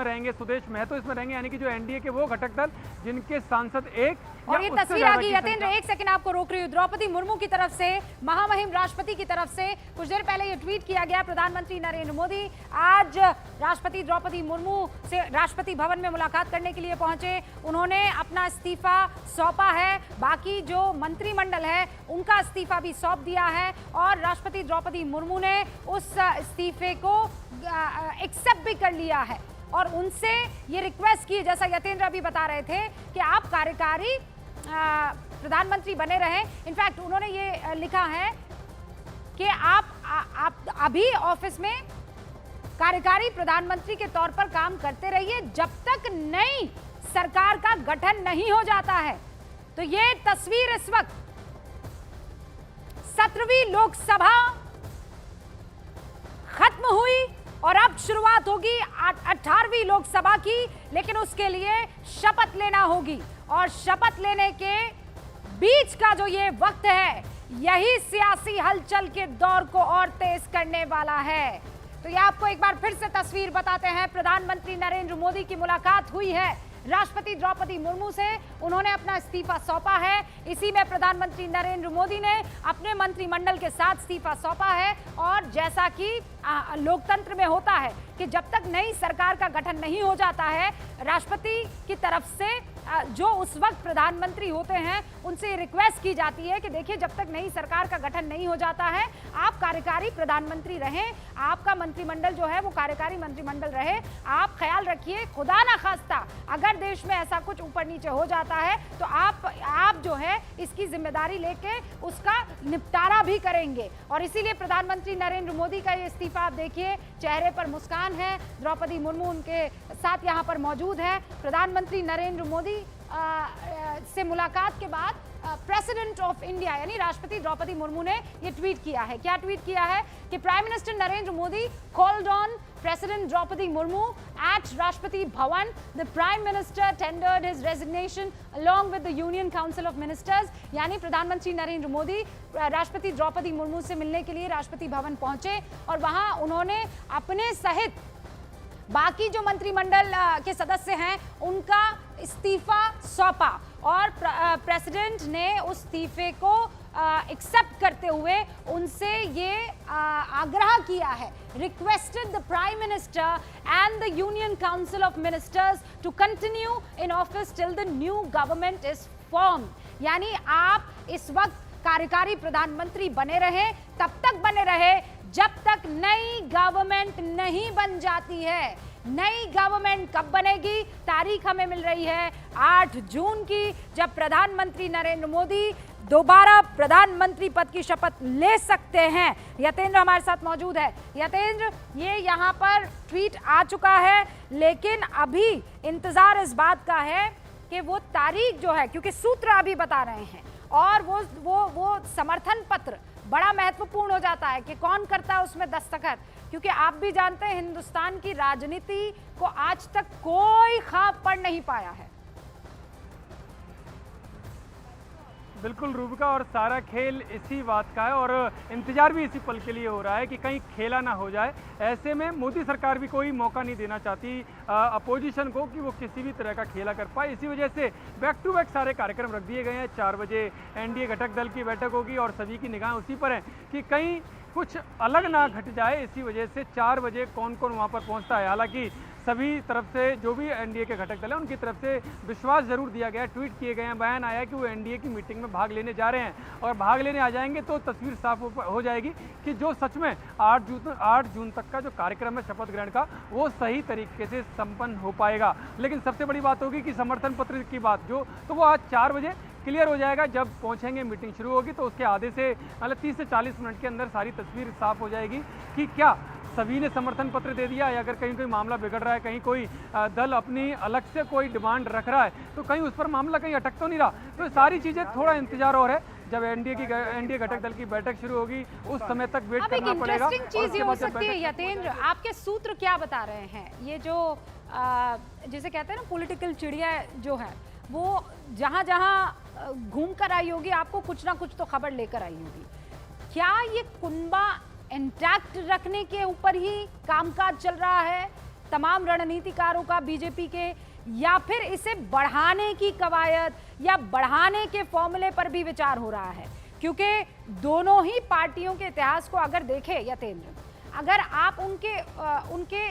इसमें रहेंगे, सुदेश महतो इसमें रहेंगे, यानी कि जो एनडीए के वो घटक दल जिनके सांसद एक और ये तस्वीर आ गई यतेंद्र, एक सेकंड आपको रोक रही हूँ। द्रौपदी मुर्मू की तरफ से, महामहिम राष्ट्रपति की तरफ से कुछ देर पहले ये ट्वीट किया गया, प्रधानमंत्री नरेंद्र मोदी आज राष्ट्रपति द्रौपदी मुर्मू से राष्ट्रपति भवन में मुलाकात करने के लिए पहुंचे। उन्होंने अपना इस्तीफा सौंपा है, बाकी जो मंत्रिमंडल है उनका इस्तीफा भी सौंप दिया है और राष्ट्रपति द्रौपदी मुर्मू ने उस इस्तीफे को एक्सेप्ट भी कर लिया है और उनसे ये रिक्वेस्ट की, जैसा यतेंद्र अभी बता रहे थे, कि आप कार्यकारी प्रधानमंत्री बने रहें। इनफैक्ट उन्होंने ये लिखा है कि आप अभी ऑफिस में कार्यकारी प्रधानमंत्री के तौर पर काम करते रहिए जब तक नई सरकार का गठन नहीं हो जाता है। तो ये तस्वीर इस वक्त 17वीं लोकसभा खत्म हुई और अब शुरुआत होगी 18वीं लोकसभा की, लेकिन उसके लिए शपथ लेना होगी और शपथ लेने के बीच का जो ये वक्त है यही सियासी हलचल के दौर को और तेज करने वाला है। तो ये आपको एक बार फिर से तस्वीर बताते हैं। प्रधानमंत्री नरेंद्र मोदी की मुलाकात हुई है राष्ट्रपति द्रौपदी मुर्मू से, उन्होंने अपना इस्तीफा सौंपा है। इसी में प्रधानमंत्री नरेंद्र मोदी ने अपने मंत्रिमंडल के साथ इस्तीफा सौंपा है और जैसा कि लोकतंत्र में होता है कि जब तक नई सरकार का गठन नहीं हो जाता है, राष्ट्रपति की तरफ से जो उस वक्त प्रधानमंत्री होते हैं उनसे रिक्वेस्ट की जाती है कि देखिए जब तक नई सरकार का गठन नहीं हो जाता है आप कार्यकारी प्रधानमंत्री रहें, आपका मंत्रिमंडल जो है वो कार्यकारी मंत्रिमंडल रहे। आप ख्याल रखिए खुदा ना खास्ता अगर देश में ऐसा कुछ ऊपर नीचे हो जाता है तो आप जो है इसकी जिम्मेदारी लेके उसका निपटारा भी करेंगे। और इसीलिए प्रधानमंत्री नरेंद्र मोदी का ये इस्तीफा आप देखिए, चेहरे पर मुस्कान है, द्रौपदी मुर्मू उनके साथ यहाँ पर मौजूद है। प्रधानमंत्री नरेंद्र मोदी से मुलाकात के बाद प्रेसिडेंट ऑफ इंडिया यानी राष्ट्रपति द्रौपदी मुर्मू ने ये ट्वीट किया है। क्या ट्वीट किया है कि prime minister Narendra Modi called on President Draupadi Murmu at Rashtrapati Bhavan. The Prime Minister tendered his resignation along with the Union Council of Ministers. यानी प्रधानमंत्री नरेंद्र मोदी राष्ट्रपति द्रौपदी मुर्मू से मिलने के लिए राष्ट्रपति भवन पहुंचे और वहां उन्होंने अपने सहित बाकी जो मंत्रिमंडल के सदस्य हैं उनका इस्तीफा सौंपा और प्रेसिडेंट ने उस इस्तीफे को एक्सेप्ट करते हुए उनसे ये आग्रह किया है, requested the prime minister and the union council of ministers to continue in office till the new government is form. यानी आप इस वक्त कार्यकारी प्रधानमंत्री बने रहे, तब तक बने रहे जब तक नई गवर्नमेंट नहीं बन जाती है। नई गवर्नमेंट कब बनेगी? तारीख हमें मिल रही है 8 जून की, जब प्रधानमंत्री नरेंद्र मोदी दोबारा प्रधानमंत्री पद की शपथ ले सकते हैं। यतेंद्र हमारे साथ मौजूद है। यतेंद्र, ये यहाँ पर ट्वीट आ चुका है, लेकिन अभी इंतजार इस बात का है कि वो तारीख जो है, क्योंकि सूत्र अभी बता रहे हैं और वो समर्थन पत्र बड़ा महत्वपूर्ण हो जाता है कि कौन करता है उसमें दस्तखत, क्योंकि आप भी जानते हैं हिंदुस्तान की राजनीति को आज तक कोई ख्वाब पढ़ नहीं पाया है। बिल्कुल रूबिका, और सारा खेल इसी बात का है और इंतजार भी इसी पल के लिए हो रहा है कि कहीं खेला ना हो जाए। ऐसे में मोदी सरकार भी कोई मौका नहीं देना चाहती अपोजिशन को कि वो किसी भी तरह का खेला कर पाए। इसी वजह से बैक टू बैक सारे कार्यक्रम रख दिए गए हैं। 4 बजे एनडीए घटक दल की बैठक होगी और सभी की निगाह उसी पर है कि कहीं कुछ अलग ना घट जाए। इसी वजह से 4 बजे कौन कौन वहाँ पर पहुँचता है। हालांकि सभी तरफ से जो भी एनडीए के घटक दल हैं उनकी तरफ से विश्वास जरूर दिया गया है, ट्वीट किए गए हैं, बयान आया कि वो एनडीए की मीटिंग में भाग लेने जा रहे हैं और भाग लेने आ जाएंगे तो तस्वीर साफ हो जाएगी कि जो सच में 8 जून तक का जो कार्यक्रम है शपथ ग्रहण का वो सही तरीके से संपन्न हो पाएगा। लेकिन सबसे बड़ी बात होगी कि समर्थन पत्र की बात तो वो आज 4 बजे क्लियर हो जाएगा। जब पहुंचेंगे मीटिंग शुरू होगी तो उसके आधे से मतलब 30 से 40 मिनट के अंदर सारी तस्वीर साफ हो जाएगी कि क्या सभी ने समर्थन पत्र दे दिया या अगर कहीं कोई मामला बिगड़ रहा है, कहीं कोई दल अपनी अलग से कोई डिमांड रख रहा है तो कहीं उस पर मामला कहीं अटक तो नहीं रहा। तो सारी चीज़ें थोड़ा इंतजार और है। जब एनडीए घटक दल की बैठक शुरू होगी उस समय तक वेट करना पड़ेगा। इंटरेस्टिंग चीज ये हो सकती है यतेंद्र, आपके सूत्र क्या बता रहे हैं? ये जो जिसे कहते हैं ना पॉलिटिकल चिड़िया जो है वो जहां जहां घूम कर आई होगी आपको कुछ ना कुछ तो खबर लेकर आई होगी। क्या ये कुनबा इंटैक्ट रखने के ऊपर ही कामकाज चल रहा है तमाम रणनीतिकारों का बीजेपी के, या फिर इसे बढ़ाने की कवायद या बढ़ाने के फॉर्मूले पर भी विचार हो रहा है? क्योंकि दोनों ही पार्टियों के इतिहास को अगर देखें यतेंद्र, अगर आप उनके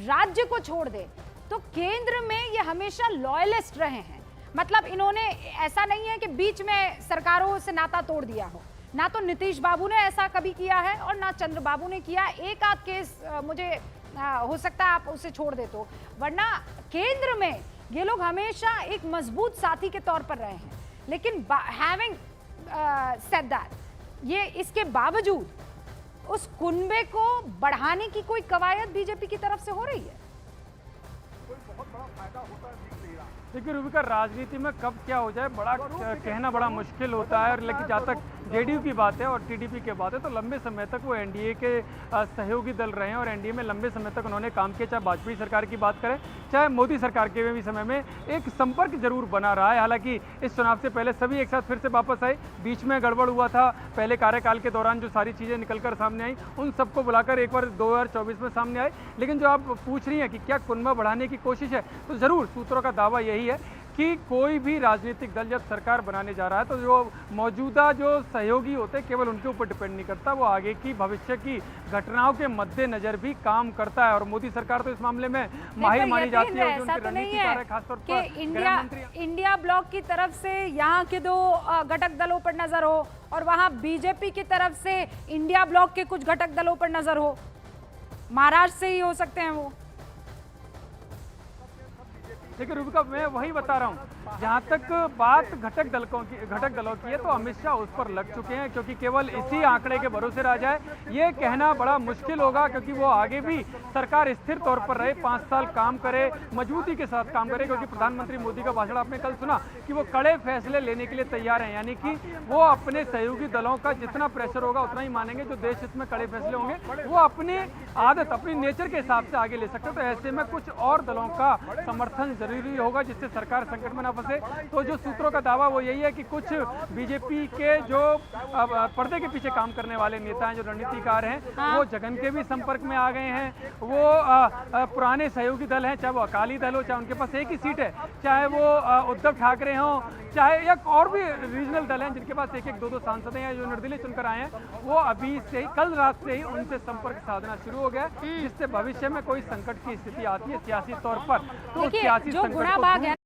राज्य को छोड़ दें तो केंद्र में ये हमेशा लॉयलिस्ट रहे हैं। मतलब इन्होंने, ऐसा नहीं है कि बीच में सरकारों से नाता तोड़ दिया हो, ना तो नीतीश बाबू ने ऐसा कभी किया है और ना चंद्रबाबू ने किया। एक आध केस मुझे हो सकता है आप उसे छोड़ दे तो, वरना केंद्र में ये लोग हमेशा एक मजबूत साथी के तौर पर रहे हैं। लेकिन हैविंग सेड दैट, ये इसके बावजूद उस कुनबे को बढ़ाने की कोई कवायद बीजेपी की तरफ से हो रही है? देखिए रूबिका, राजनीति में कब क्या हो जाए बड़ा कहना बड़ा मुश्किल होता है। लेकिन जहाँ तक जेडीयू की बात है और टीडीपी की बात है तो लंबे समय तक वो एनडीए के सहयोगी दल रहे हैं और एनडीए में लंबे समय तक उन्होंने काम किया। चाहे वाजपेयी सरकार की बात करें, चाहे मोदी सरकार के भी समय में एक संपर्क जरूर बना रहा है। हालांकि इस चुनाव से पहले सभी एक साथ फिर से वापस आए, बीच में गड़बड़ हुआ था पहले कार्यकाल के दौरान, जो सारी चीज़ें निकलकर सामने आई उन सबको बुलाकर एक बार 2024 में सामने आए। लेकिन जो आप पूछ रही हैं कि क्या कुनबा बढ़ाने की कोशिश है, तो ज़रूर सूत्रों का दावा यही है कि कोई भी राजनीतिक दल जब सरकार बनाने जा रहा है तो जो मौजूदा जो सहयोगी होते हैं केवल उनके ऊपर डिपेंड नहीं करता, वो आगे की भविष्य की घटनाओं के मद्देनजर भी काम करता है। और मोदी सरकार तो इस मामले में माहिर मानी जाती है। ऐसा तो नहीं है कि इंडिया ब्लॉक की तरफ से यहाँ के दो घटक दलों पर नजर हो और वहाँ बीजेपी की तरफ से इंडिया ब्लॉक के कुछ घटक दलों पर नजर हो। महाराष्ट्र से ही हो सकते हैं वो। देखिए रूबिका, मैं वही बता रहा हूँ, जहाँ तक बात घटक दलों की है तो अमित शाह उस पर लग चुके हैं, क्योंकि केवल इसी आंकड़े के भरोसे रह जाए ये कहना बड़ा मुश्किल होगा। क्योंकि वो आगे भी सरकार स्थिर तौर पर रहे, 5 साल काम करे, मजबूती के साथ काम करे। क्योंकि प्रधानमंत्री मोदी का भाषण आपने कल सुना कि वो कड़े फैसले लेने के लिए तैयार हैं, यानी कि वो अपने सहयोगी दलों का जितना प्रेशर होगा उतना ही मानेंगे। जो देश हित में कड़े फैसले होंगे वो अपनी आदत, अपनी नेचर के हिसाब से आगे ले सकते हैं। तो ऐसे में कुछ और दलों का समर्थन जरूरी होगा जिससे सरकार संकट में ना फंसे। तो जो सूत्रों का दावा वो यही है कि कुछ बीजेपी के जो पर्दे के पीछे काम करने वाले नेता हैं, जो रणनीतिकार हैं, वो जगन के भी संपर्क में आ गए हैं। वो पुराने सहयोगी दल हैं, चाहे वो अकाली दल हो, चाहे उनके पास एक ही सीट है, चाहे वो उद्धव ठाकरे हों, चाहे या और भी रीजनल दल हैं जिनके पास 1-1, 2-2 सांसद हैं या जो निर्दलीय चुनकर आए हैं, वो अभी से ही, कल रात से ही उनसे संपर्क साधना शुरू हो गया, जिससे भविष्य में कोई संकट की स्थिति आती है सियासी तौर पर तो सियासी जो गुणा भाग है